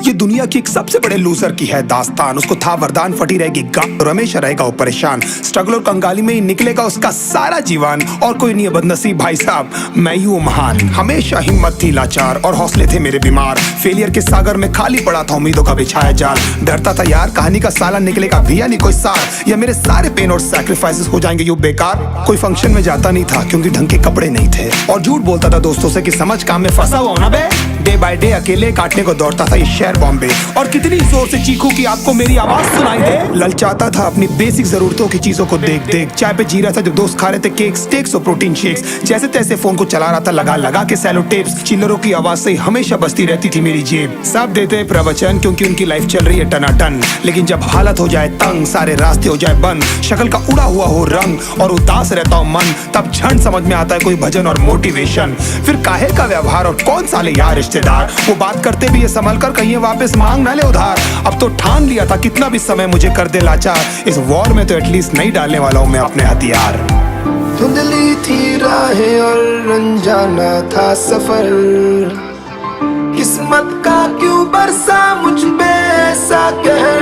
ये दुनिया की एक सबसे बड़े लूजर की है दास्तान। उसको था वरदान, फटी रहेगी गांड और हमेशा रहेगा वो परेशान। स्ट्रगल और कंगाली में ही निकलेगा उसका सारा जीवन। और कोई नहीं है बदनसीब भाई साहब, मैं ही हूँ महान। हमेशा हिम्मत थी लाचार और हौसले थे मेरे बीमार। फेलियर के सागर में खाली पड़ा था उम्मीदों का बिछाया जाल। डरता था यार कहानी का साला निकलेगा भी या नहीं कोई सार, या मेरे सारे पेन और सैक्रिफाइसेस हो जाएंगे यूं बेकार। कोई फंक्शन में जाता नहीं था क्योंकि ढंग के कपड़े नहीं थे, और झूठ बोलता था दोस्तों से कि समझ काम में फंसा हुआ ना बे। डे बाय डे अकेले काटने को दौड़ता था ये शहर बॉम्बे। और कितनी जोर से चीखूं कि आपको मेरी आवाज सुनाई दे। ललचाता था अपनी बेसिक जरूरतों की चीजों को देख देख। चाय पे जी रहा था जब दोस्त खा रहे थे केक, स्टेक्स और प्रोटीन शेक्स। जैसे तैसे फोन को चला रहा था लगा लगा के सैलो टेप्स। चिल्लरों की आवाज से हमेशा बजती रहती थी मेरी जेब। सब देते प्रवचन क्योंकि उनकी लाइफ चल रही है टनाटन, लेकिन जब हालत हो जाए तंग, सारे रास्ते हो जाए बंद, शक्ल का उड़ा हुआ हो रंग और उदास रहता हो मन, तब झंड समझ में आता है कोई भजन और मोटिवेशन। फिर काहे का व्यवहार और कौन साले यार रिश्तेदार, वो बात करते भी ये संभल कर कहीं वापस मांग ना ले उधार। अब तो ठान लिया था कितना भी समय मुझे कर दे लाचार, इस वॉर में तो एटलीस्ट नहीं डालने वाला हूँ मैं अपने हथियार। धुंधली थी राहें और अनजाना था सफर, किस्मत का क्यों बरसा मुझ पे ऐसा कहर।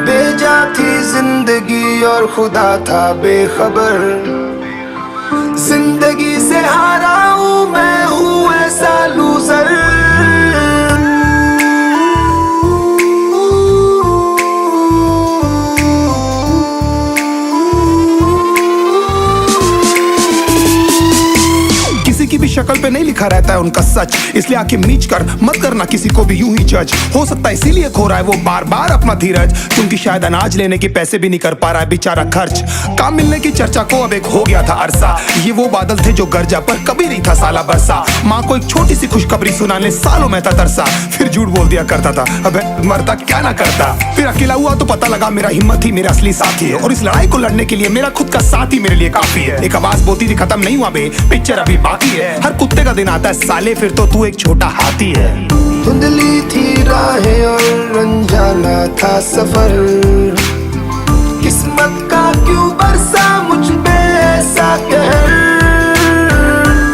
बेजा थी जिंदगी और खुदा था बेखबर, जिंदगी से हारा हूँ मैं हूँ ऐसा लूजर। की भी शक्ल पे नहीं लिखा रहता है उनका सच, इसलिए आके मीच कर मत करना किसी को भी यूं ही जज। हो सकता है इसीलिए खो रहा है वो बार बार अपना धीरज, क्योंकि शायद अनाज लेने के पैसे भी नहीं कर पा रहा है बेचारा खर्च। काम मिलने की चर्चा को अब एक हो गया था अरसा, ये वो बादल थे जो गरजा पर कभी नहीं था साला बरसा। माँ को एक छोटी सी खुशखबरी सुनाने सालों में था तरसा, फिर झूठ बोल दिया करता था अबे मरता क्या ना करता। फिर अकेला हुआ तो पता लगा मेरा हिम्मत ही मेरा असली साथी है, और इस लड़ाई को लड़ने के लिए मेरा खुद का साथ ही मेरे लिए काफी है। एक आवाज बोलती थी खत्म नहीं हुआ बे, पिक्चर अभी बाकी है। हर कुत्ते का दिन आता है साले, फिर तो तू एक छोटा हाथी है। धुंधली थी राहें और अनजाना था सफर, किस्मत का क्यों बरसा मुझ पे ऐसा कहर।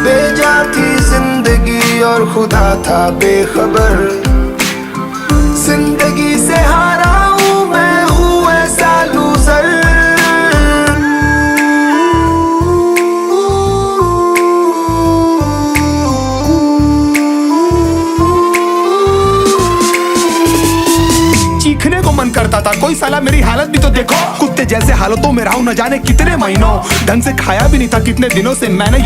बेजा थी जिंदगी और खुदा था बेखबर, जिंदगी से हारा हूँ मैं हूँ ऐसा लूजर। चीखने को मन करता था, कोई साला मेरी हालत भी तो देखो। कुत्ते जैसे हालतों में रहा हूं न जाने कितने महीनों, ढंग से खाया भी नहीं था कितने दिनों से मैंने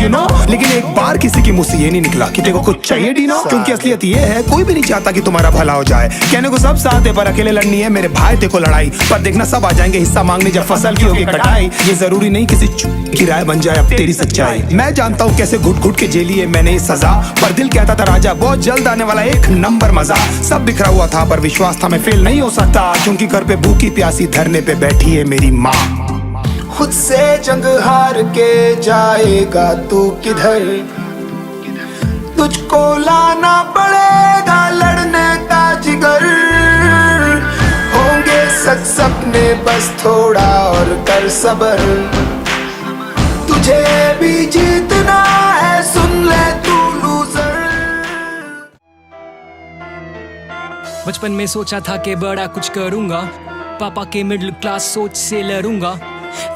लेकिन एक बार किसी की मुंह से ये नहीं निकला कि तेरे को कुछ चाहिए डीनो। क्योंकि असलियत ये है कोई भी नहीं चाहता कि तुम्हारा भला हो जाए। कहने को सब साथ है पर अकेले लड़नी है मेरे भाई देखो लड़ाई, पर देखना सब आ जाएंगे हिस्सा मांगने जब फसल की होगी कटाई। ये जरूरी नहीं किसी की राय बन जाए अब तेरी सच्चाई। मैं जानता हूँ कैसे घुट घुट के झेली है मैंने ये सजा, पर दिल कहता था राजा बहुत जल्द आने वाला एक नंबर मजा। सब बिखरा हुआ था पर विश्वास था मैं फेल नहीं हो सकता, क्योंकि घर पे भूखी प्यासी धरने पे बैठी है मेरी माँ। खुद से जंग हार के जाएगा तू किधर, तुझको लाना पड़ेगा लड़ने का जिगर। होंगे सच सपने बस थोड़ा और कर सबर, तुझे भी जीतना है सुन ले तू लूजर। बचपन में सोचा था कि बड़ा कुछ करूंगा, पापा के मिडिल क्लास सोच से लड़ूंगा।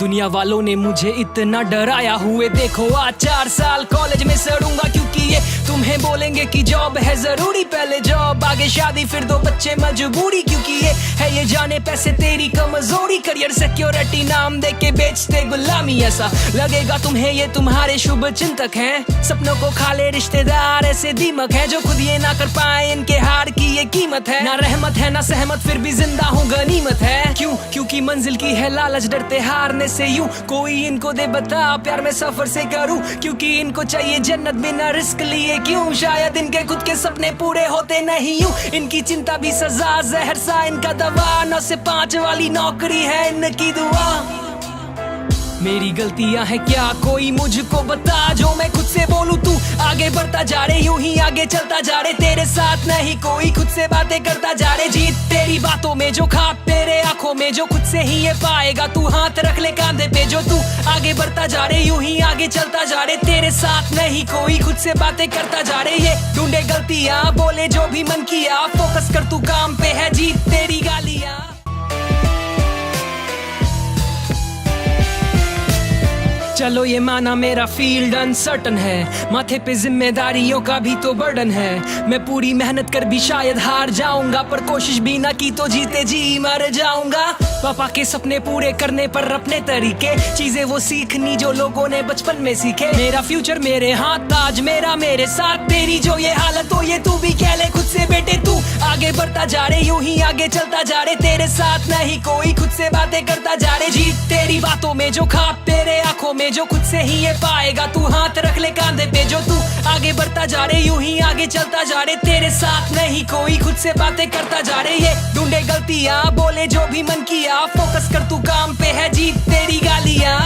दुनिया वालों ने मुझे इतना डराया हुए देखो आज 4 साल कॉलेज में सड़ूंगा, क्योंकि ये तुम्हें बोलेंगे कि जॉब है जरूरी, पहले जॉब आगे शादी फिर 2 बच्चे मजबूरी। क्योंकि ये है ये जाने पैसे तेरी कमजोरी, करियर सिक्योरिटी नाम दे के बेचते गुलामी। ऐसा लगेगा तुम्हें ये तुम्हारे शुभ चिंतक हैं, सपनों को खा ले रिश्तेदार ऐसे दीमक है, जो खुद ये ना कर पाए इनके हार की ये कीमत है। ना रहमत है ना सहमत फिर भी जिंदा हूँ गनीमत है। क्यों? क्योंकि मंजिल की है लालच डरते हारने से यूं, कोई इनको दे बता प्यार में सफर से करूं, क्योंकि इनको चाहिए जन्नत बिना रिस्क लिए। क्यों? शायद इनके खुद के सपने पूरे होते नहीं यूं, इनकी चिंता भी सजा जहर सा इनका दवा, 9 से 5 वाली नौकरी है इनकी दुआ। मेरी गलतियां हैं क्या, कोई मुझको बता, जो मैं खुद से बोलूं तू आगे बढ़ता जा रे, यूं ही आगे चलता जा रे, तेरे साथ नहीं कोई, खुद से बातें करता जा रे। जीत तेरी बातों में जो खाप तेरे आंखों में जो, खुद से ही ये पाएगा तू, हाथ रख ले कांधे पे जो, तू आगे बढ़ता जा रे, यूं ही आगे चलता जा रे, तेरे साथ नहीं कोई, खुद से बातें करता जा रे। ये ढूंढे गलतियां, बोले जो भी मन किया, फोकस कर तू काम पे है, जीत तेरी गालियां। चलो ये माना मेरा फील्ड अनसर्टन है, माथे पे जिम्मेदारियों का भी तो बर्डन है, मैं पूरी मेहनत कर भी शायद हार जाऊंगा, पर कोशिश भी ना की तो जीते जी मर जाऊंगा। पापा के सपने पूरे करने पर अपने तरीके, चीजें वो सीखनी जो लोगों ने बचपन में सीखे, मेरा फ्यूचर मेरे हाथ, आज मेरा मेरे साथ, तेरी जो ये हालत हो ये तू भी कह ले खुद से बेटे, तू आगे बढ़ता जा रे, यूं ही आगे चलता जा रे, तेरे साथ नहीं कोई, खुद से बातें करता जा रे। जीत तेरी बातों में जो खाप तेरे आंखों में जो, खुद से ही ये पाएगा तू, हाथ रख ले कांधे पे जो, तू आगे बढ़ता जा रे, यूं ही आगे चलता जा रे, तेरे साथ नहीं कोई, खुद से बातें करता जा रे। ये ढूंढे गलतियां, बोले जो भी मन किया, फोकस कर तू काम पे है, जीत तेरी गालियां।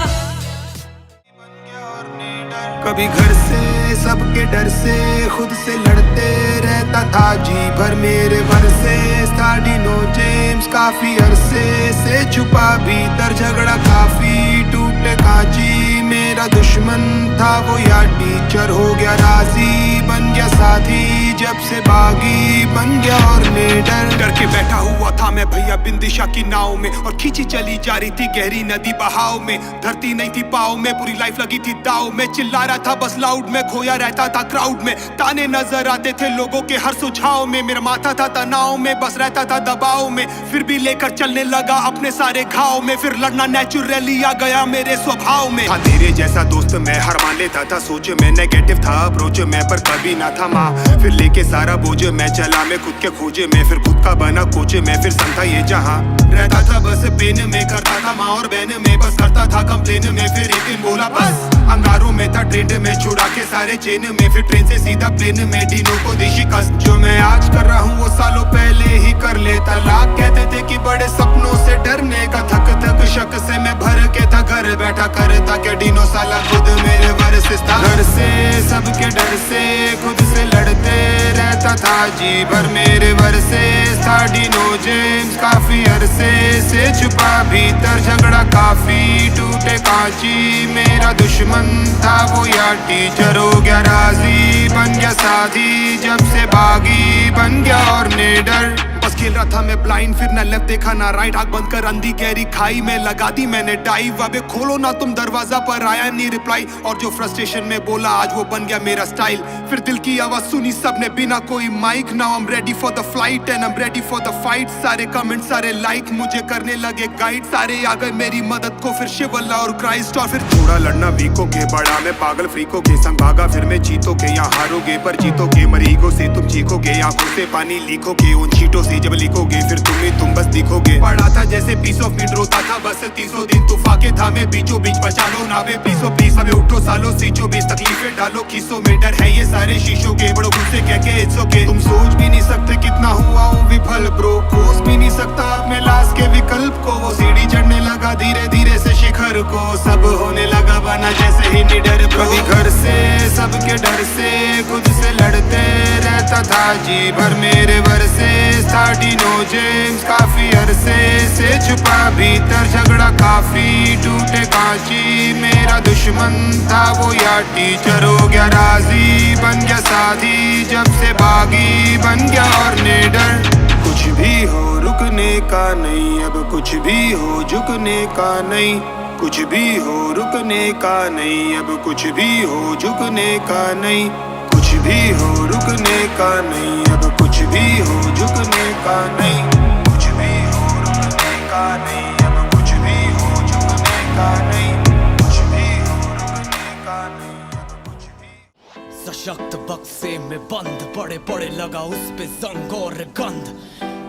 कभी घर से सबके डर से खुद से लड़ते रहता था जी भर, मेरे वर्से स्टाडिनो जेम्स काफी अरसे से छुपा भीतर, झगड़ा काफी टूटे कांची, मेरा दुश्मन था वो या टीचर, हो गया राजी बन गया साथी, जब से बागी बन गया और निडर। डर के बैठा हुआ था मैं भैया बिंदिशा की नाव में, और खींची चली जा रही थी गहरी नदी बहाव में, धरती नहीं थी पाव में, पूरी लाइफ लगी थी दाव में, चिल्ला रहा था बस लाउड में, खोया रहता था क्राउड में, ताने नजर आते थे लोगों के हर सुझाव में, मेरा माथा था तनाव में, बस रहता था दबाव में, फिर भी लेकर चलने लगा अपने सारे घाव में, फिर लड़ना नेचुरली आ गया मेरे स्वभाव में। था तेरे जैसा दोस्त मैं हर मान लेता था, सोच में नेगेटिव था अप्रोच में, पर कभी ना था माँ, फिर लेके सारा बोझ मैं चला, मैं खुद के खोजे में, फिर खुद का बना कोच में, फिर संता ये जहाँ रहता था बस पेन में, करता था माँ और बहन में, बस करता था कंप्लेन में, फिर एक दिन बोला बस, अंगारों में था ट्रेंड में, छुड़ा के सारे चेन में, फिर ट्रेन से सीधा प्लेन में, डीनो को देशी कस, जो मैं आज कर रहा हूँ वो सालों पहले ही कर लेता, लाख कहते थे कि बड़े सपनों से डरने का, थक शक से मैं भर के था, घर बैठा करता क्या डीनो साला खुद मेरे वर्सेस था, घर से सबके डर से खुद से लड़ते रहता था जी भर, मेरे वर्सेस था डीनो जेम्स काफी अरसे से छुपा भीतर, झगड़ा काफी टूटे कांची, मेरा दुश्मन था वो या टीचर, हो गया राजी बन गया साथी, जब से बागी बन गया और निडर। बस खेल रहा था मैं ब्लाइंड, फिर ना लेफ्ट देखा ना राइट, आंख बंद कर अंधी गहरी खाई में लगा दी मैंने डाइव, अबे खोलो ना तुम दरवाजा, पर आया नहीं रिप्लाई, और जो फ्रस्ट्रेशन में बोला आज वो बन गया मेरा स्टाइल, फिर दिल की आवाज सुनी सबने बिना कोई mike, now I am ready for the flight and I am ready for the fight, सारे कमेंट सारे लाइक मुझे करने लगे गाइड, सारे आ गए मेरी मदद को, फिर शिव अल्लाह और क्राइस्ट, और फिर थोड़ा लड़ना वीकोगे, बड़ा मैं पागल फ्रीकोगे, संग भागा फिर मैं जीतोगे, यहाँ हारोगे पर जीतोगे, मरीगो से तुम चीखोगे, आंखों से पानी लीकोगे, उन शीटों से जब लिखोगे, फिर तुम बस दिखोगे, पढ़ा था जैसे पीस ऑफ मीट, रोता था बस 300 दिन तूफाके था मैं बीचों बीच, बचा लो नावे प्लीजो प्लीज, हमें उठो सालों सीचो बीच, तकलीफें डालो खीसों में, डर है ये सारे शीशों के, बड़ों से कह के इट्स ओके, तुम सोच भी नहीं सकते कितना हुआ हूँ विफल ब्रो, कोस भी नहीं सकता अपने लाश के विकल्प को, वो सीढ़ी चढ़ने लगा धीरे धीरे से शिखर को, सब होने लगा बना जैसे ही निडर, कभी घर से सबके डर से खुद से लड़ते रहता था जी भर, मेरे वर्सेस था डीनो जेम्स काफी अरसे से छुपा भीतर, झगड़ा काफी टूटे कांची, मेरा दुश्मन था वो या टीचर, हो गया राजी बन गया साथी, जब से बागी बन गया और निडर। कुछ भी हो रुकने का नहीं, अब कुछ भी हो झुकने का नहीं, कुछ भी हो रुकने का नहीं, अब कुछ भी हो झुकने का नहीं, कुछ भी हो रुकने का नहीं, अब कुछ भी हो झुकने का नहीं, कुछ भी हो रुकने का नहीं, अब कुछ भी हो झुकने का नहीं, कुछ भी हो रुकने का नहीं, अब कुछ भी। सशक्त बक्से में बंद, बड़े बड़े लगा उस पे जंग और गंध,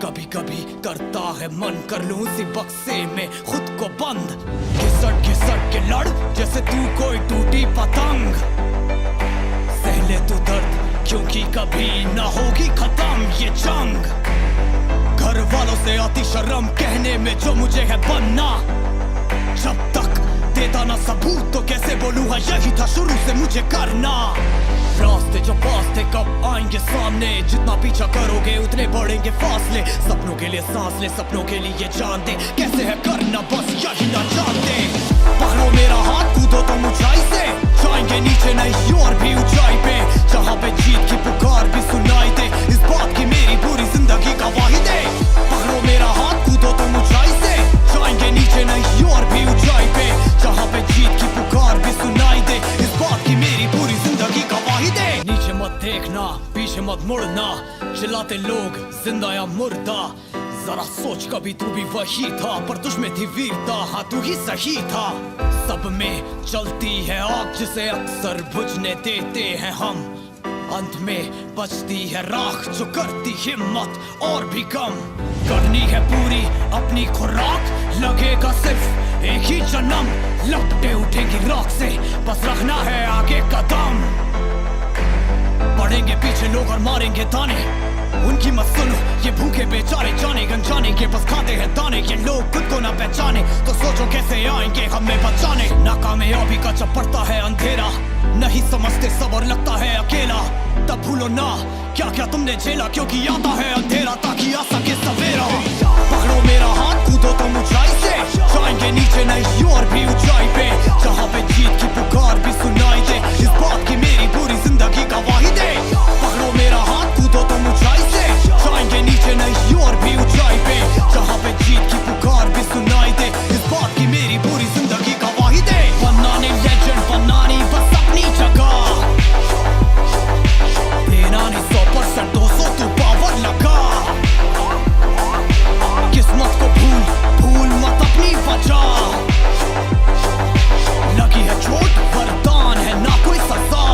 कभी कभी करता है मन कर लूं उसी बक्से में खुद को बंद, घिसट के लड़ जैसे तू कोई टूटी पतंग, सहले तू दर्द क्योंकि कभी ना होगी खत्म ये जंग, घर वालों से आती शर्म कहने में जो मुझे है बनना, जब तक देता ना सबूत तो कैसे बोलूं हाँ यही था शुरू से मुझे करना। रास्ते जो पास थे कब आएंगे सामने, जितना पीछा करोगे उतने बढ़ेंगे फासले। सपनों के लिए सांस ले, सपनों के लिए जान दे, कैसे है करना बस यही ना जानते। पकड़ो मेरा हाथ कूदो तुम ऊंचाई से, जाएंगे नीचे नहीं और भी ऊंचाई पे, जहाँ पे जीत की पुकार भी सुनाई दे, इस बात की मेरी पूरी जिंदगी गवाही दे। पकड़ो मेरा हाथ कूदो तुम ऊंचाई से, जाएंगे नीचे नहीं और भी ऊंचाई पे, जहाँ पे जीत की पुकार भी सुनाई दे, इस बात की मेरी पूरी जिंदगी गवाही दे। नीचे मत देखना, पीछे मत मुड़ना, चिल्लाते लोग जिंदा या मुर्दा। जरा सोच कभी तू भी वही था, पर तुझमें थी वीरता, हाँ तू ही सही था। सब में चलती है आग जिसे अक्सर बुझने देते हैं हम, अंत में बचती है राख जो करती हिम्मत और भी कम। करनी है पूरी अपनी खुराक, लगेगा सिर्फ एक ही जन्म, लपटे उठेगी राख से, बस रखना है आगे कदम। पड़ेंगे पीछे लोग और मारेंगे ताने, उनकी मत सुनो ये भूखे बेचारे, जाने गंजाने के बस खाते हैं दाने। ये लोग खुद को ना पहचाने तो सोचो कैसे आएंगे हमें बचाने। नाकामयाबी का जब पड़ता है अंधेरा, नहीं समझते सबर लगता है अकेला, तब भूलो ना क्या क्या तुमने झेला, क्योंकि आता है अंधेरा ताकि आ सके सवेरा। पकड़ो मेरा हाथ कूदो तुम ऊंचाई से, जाएंगे नीचे नहीं और भी ऊंचाई पे, जहाँ पे जीत की पुकार भी सुनाई दे, इस बात की मेरी पूरी जिंदगी गवाही दे। पकड़ो मेरा हाथ कूदो तुम ऊंचाई से, जाएंगे नीचे नहीं और भी ऊंचाई पे, जहाँ पे जीत की पुकार भी सुनाई दे, इस बात की मेरी पूरी जिंदगी गवाही दे। बनाने लेजेंड बनानी बस अपनी जगह, देना नहीं 100% 200 तू पावर लगा। किस्मत को भूल मत अपनी वजह, लगी है चोट वरदान है ना कोई सजा।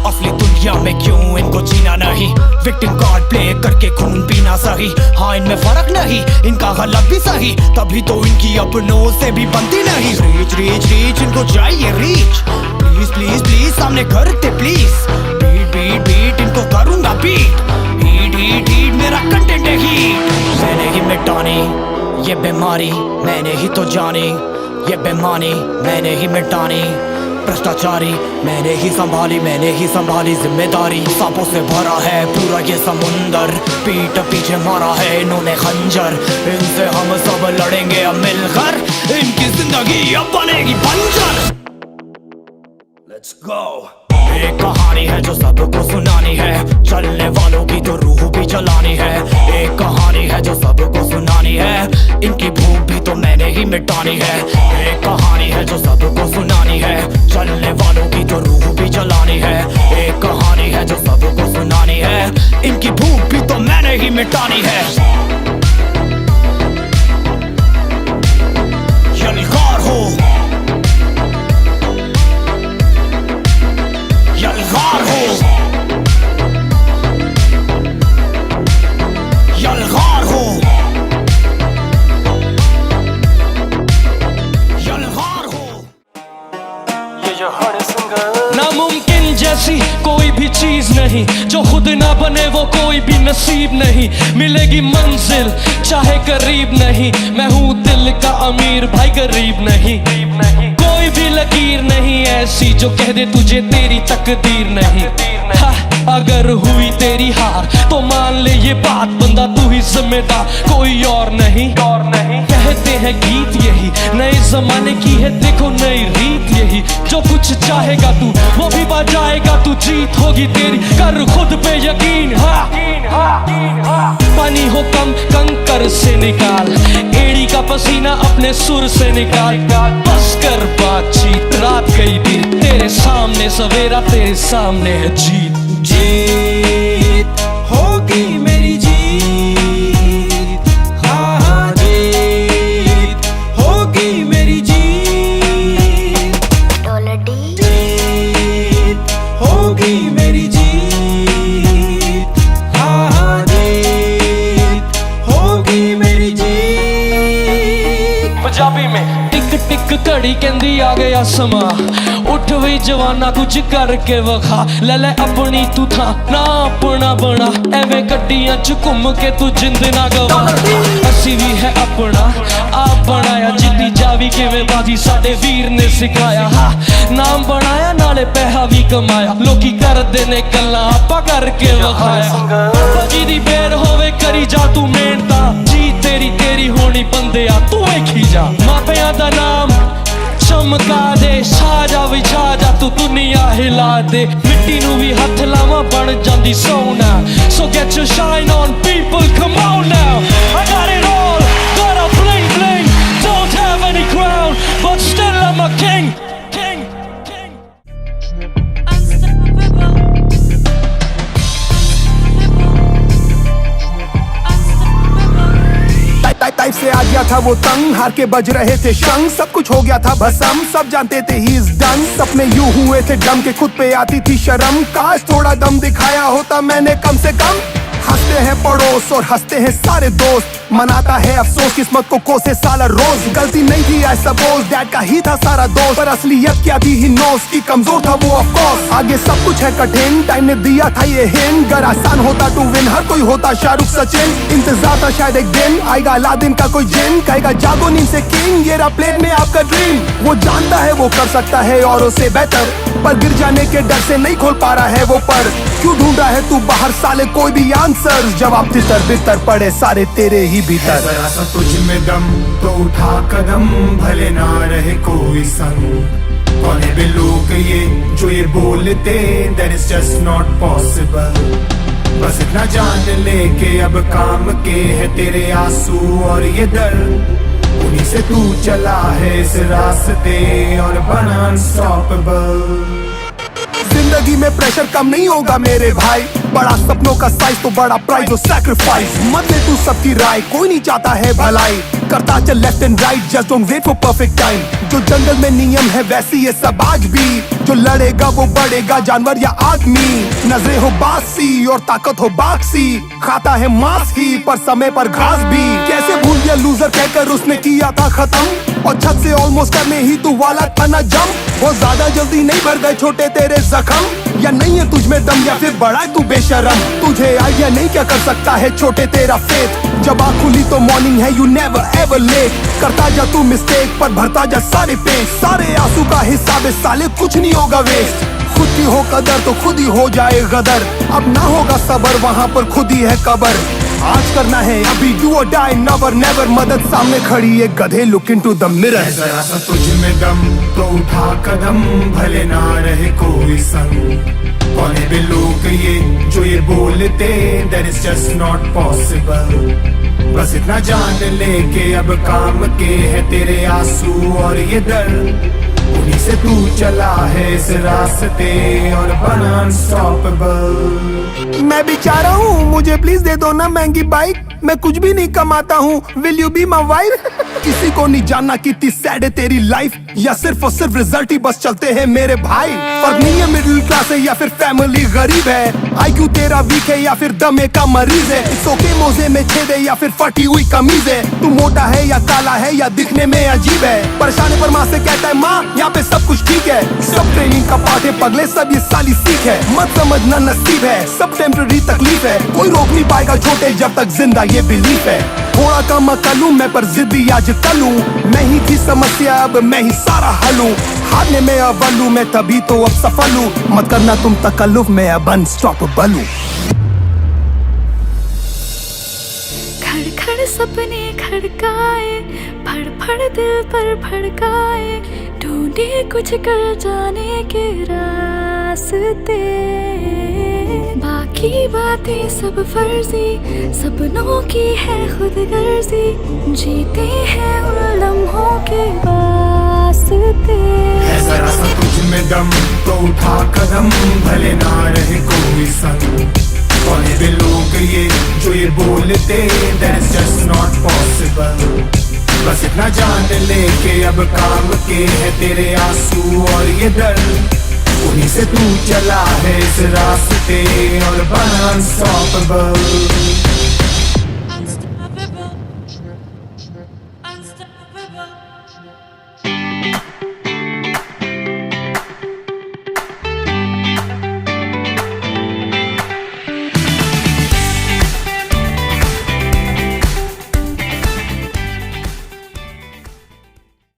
असली दुनिया में क्यों इनको जीना नहीं, विक्टिम कार्ड प्ले करके खून पीना सही। हाँ इनमें फर्क नहीं, इनका गलत भी सही, तभी तो इनकी अपनों से भी बनती नहीं। रीच रीच रीच इनको चाहिए रीच, प्लीज प्लीज प्लीज सामने करते प्लीज। बीट बीट बीट इनको करूंगा बीट, हीट हीट हीट मेरा कंटेंट है हीट। मैंने ही मिटानी ये बीमारी, मैंने ही तो जानी ये बेमानी, मैंने ही मिटानी भ्रष्टाचारी, मैंने ही संभाली जिम्मेदारी। सांपों से भरा है पूरा ये समुंदर, पीठ पीछे मारा है इन्होंने खंजर, इनसे हम सब लड़ेंगे अब मिलकर, इनकी जिंदगी अब बनेगी बंजर। Let's go। एक कहानी है जो सबको सुनानी है, चलने वालों की तो रूह भी जलानी है। एक कहानी है जो सबको सुनानी है, इनकी भूख भी तो मैंने ही मिटानी है। एक कहानी है जो सबको सुनानी है, चलने वालों की तो रूह भी जलानी है। एक कहानी है जो सबको सुनानी है, इनकी भूख भी तो मैंने ही मिटानी है। यलगार हो यलगार हो यलगार हो यलगार हो। ये जो हर सिंगर नामुमकिन जैसी कोई भी चीज नहीं, जो खुद ना बने वो कोई भी नसीब नहीं। मिलेगी मंजिल चाहे करीब नहीं, मैं हूँ दिल का अमीर भाई गरीब नहीं। कोई भी लकीर नहीं ऐसी जो कह दे तुझे तेरी तकदीर नहीं। हा, अगर हुई तेरी हार तो मान ले ये बात, बंदा तू ही जिम्मेदार कोई और नहीं। कहते हैं गीत यही नए जमाने की है, देखो नई रीत यही। जो कुछ चाहेगा तू वो भी बजाएगा तू, जीत होगी तेरी कर खुद पे यकीन। पानी हो कम कंकर से निकाल, एड़ी का पसीना अपने सुर से निकाल। बस कर बातचीत रात गई दिन, तेरे सामने सवेरा तेरे सामने है जीत। जीत होगी मेरी जीत, हाँ हाँ जीत होगी मेरी जीत। जीत होगी मेरी जीत, हाँ हाँ जीत होगी मेरी जीत। पंजाबी में टिक टिक घड़ी कहंदी आ गया समा, उठ भी जवाना कुछ करके वखा ले ले अपनी तू था ना अपना बना एवें गड्डियां च घूम के तू जिंद ना गवा असी भी है अपना आप बनाया जिद्दी जावी किवें बाजी साडे वीर ने सिखाया हा नाम बनाया नाले पैसा भी कमाया लोकी करदे ने गल्लां आपां करके वखाया जी दी बेर होवे करी जा तू मेहनता जी तेरी तेरी होनी बंदिया तू वेखी जा मापियां दा नाम चमका दे छा जा तू दुनिया हिला दे मिट्टी नू भी हथ लावा बन जांदी सोना so get your shine on people come on now I got it all got a bling bling don't have any crown but still I'm a king type से आ गया था वो तंग हार के बज रहे थे शंख सब कुछ हो गया था भसम सब जानते थे ही इज डन सपने यूं हुए थे डम के खुद पे आती थी शर्म काश थोड़ा दम दिखाया होता मैंने कम से कम हंसते हैं पड़ोस और हंसते हैं सारे दोस्त मनाता है अफसोस किस्मत को कोसे साला रोज गलती नहीं थी आई सपोज डैड का ही था सारा दोस्त पर असलियत क्या थी ही नोस की कमजोर था वो ऑफ कोर्स आगे सब कुछ है कठिन टाइम ने दिया था ये हिंट अगर आसान होता टू विन हर कोई होता शाहरुख सचिन इंतजार था शायद एक दिन आएगा अलादीन का कोई जिन कहेगा जागो नींद से किंग ये रहा प्लेट में आपका ड्रीम वो जानता है वो कर सकता है औरों से बेहतर पर गिर जाने के डर से नहीं खोल पा रहा है वो पर क्यों ढूंढ रहा है तू बाहर साले कोई भी आंसर जवाब तितर बितर पड़े सारे तेरे ही भीतर जरा सा तुझ में दम तो उठा कदम भले ना रहे कोई संग कौन है वे लोग ये जो ये बोलते that is just not possible बस इतना जान ले के अब काम के है तेरे आंसू और ये दर्द उन्हीं से तू चला है इस रास्ते और बना अनस्टॉपेबल जिंदगी में प्रेशर कम नहीं होगा मेरे भाई बड़ा सपनों का साइज तो बड़ा प्राइस और सैक्रिफाइस मत ले तू सबकी राय कोई नहीं चाहता है भलाई करता चल left and right just don't wait for perfect time जो जंगल में नियम है वैसी ये सब आज भी जो लड़ेगा वो बढ़ेगा जानवर या आदमी नजरें हो बासी और ताकत हो बाक्सी खाता है मांस ही पर समय पर घास भी कैसे भूल गया लूजर कहकर उसने किया था खत्म और छत से ऑलमोस्ट करने ही तू वाला था ना जम वो ज्यादा जल्दी नहीं भर गए छोटे तेरे जख्म या नहीं है तुझ में दम या फिर बड़ा है तू बेशरम तुझे आइडिया नहीं क्या कर सकता है छोटे तेरा फेथ जब आँख खुली तो मॉर्निंग है यू नेवर एवर लेट करता जा तू मिस्टेक पर भरता जा सारे पेज सारे आंसू का हिसाब साले कुछ नहीं होगा वेस्ट खुद की हो कदर तो खुद ही हो जाए गदर अब ना होगा सबर वहाँ पर खुद ही है कबर आज करना है अभी डू और डाई नेवर नेवर मदद सामने खड़ी है गधे लुक इनटू द मिरर जरा सा तुझ में दम तो उठा कदम भले ना रहे कोई संग कौन है वे लोग ये जो ये बोलते that is just not possible बस इतना जान ले के अब काम के है तेरे आंसू और ये दर्द उन्हीं से तू चला है इस रास्ते और बना अनस्टॉपेबल मैं बेचारा हूँ मुझे प्लीज दे दो ना महंगी बाइक मैं कुछ भी नहीं कमाता हूँ will you be my wife किसी को नहीं जानना कितनी सैड है तेरी लाइफ या सिर्फ और सिर्फ रिजल्ट ही बस चलते हैं मेरे भाई फर्क नहीं है मिडिल क्लास है या फिर फैमिली गरीब है आईक्यू तेरा वीक है या फिर दमे का मरीज है इट्स ओके मोजे में छेद है या फिर फटी हुई कमीज है तू मोटा है या काला है या दिखने में अजीब है परेशानी पर माँ से कहता है माँ यहाँ पे सब कुछ ठीक है सब ट्रेनिंग का पार्ट है पगले सब ये साली सीख है मत समझना नसीब है सब टेम्पररी तकलीफ है कोई रोक नहीं पाएगा छोटे जब तक जिंदा ये बिलीफ है थोड़ा कम अकलूं मैं पर जिद्दी आज कलूं मैं ही थी समस्या अब मैं ही सारा हलूं हारने में अव्वल हूं मैं तभी तो अब सफल हूं मत करना तुम तकल्लुफ में अब अनस्टॉपेबल हूं खड़ खड़ सपने खड़काए फड़ फड़ दिल पर भड़काए ढूंढे कुछ कर जाने के रास्ते बाकी बातें सब फर्जी सपनों की है खुद गर्जी जीते हैं उन लम्हों के वास्ते जरा सा तुझ में दम तो उठा कदम भले ना रहे कोई संग कौन है वे लोग ये जो ये बोलते that is just not possible बस इतना जान ले के अब काम के है तेरे आंसू और ये दर्द उन्हीं से तू चला है इस रास्ते और बना अनस्टॉपेबल